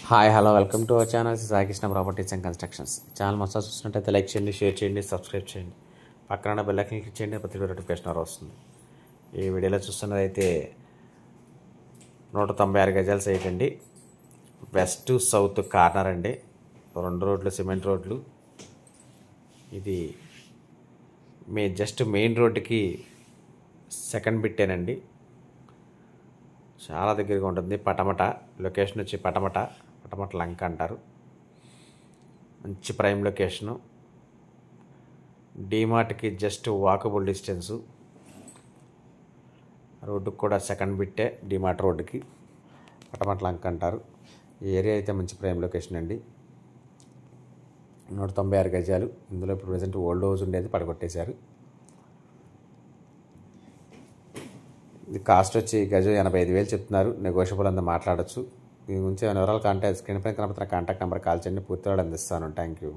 Hi hello welcome to our channel Saikrishna properties and constructions. Channel మొత్తం చూసినట్టయితే like చేయండి, share చేయండి, సబ్స్క్రైబ్ చేయండి, పక్కన బెల్ ఐకాన్ క్లిక్ చేయండి, ప్రతి వీడియో నోటిఫికేషన్ వస్తుంది. ఈ వీడియోలో చూస్తున్నదైతే 196 గజాల సైట్ అండి. వెస్ట్ టు సౌత్ కార్నర్ అండి. 2 రోడ్లు సిమెంట్ రోడ్లు. ఇది జస్ట్ మెయిన్ రోడ్డుకి సెకండ్ బిట్టేనండి. చాలా దగ్గరగా ఉంటుంది. పటమట లొకేషన్ వచ్చి పటమట లంక అంటారు. మంచి ప్రైమ్ లొకేషను. డీమార్ట్కి జస్ట్ వాకబుల్ డిస్టెన్సు. రోడ్డుకు కూడా సెకండ్ బిట్టే డీమార్ట్ రోడ్డుకి. పటమట లంక అంటారు. ఈ ఏరియా అయితే మంచి ప్రైమ్ లొకేషన్ అండి. 196 గజాలు. ఇందులో ఇప్పుడు ప్రజెంట్ ఓల్డ్ హౌస్ ఉండేది పడగొట్టేశారు. ఇది కాస్ట్ వచ్చి గజం 85,000 చెప్తున్నారు. నెగోషియబుల్ అంతా మాట్లాడచ్చు. దీని గురించి ఏమైనా వివరాలు స్క్రీన్ పైన కనపడుతున్న కాంటాక్ట్ నెంబర్ కాల్ చేయండి, పూర్తి వాడు అందిస్తాను. Thank you.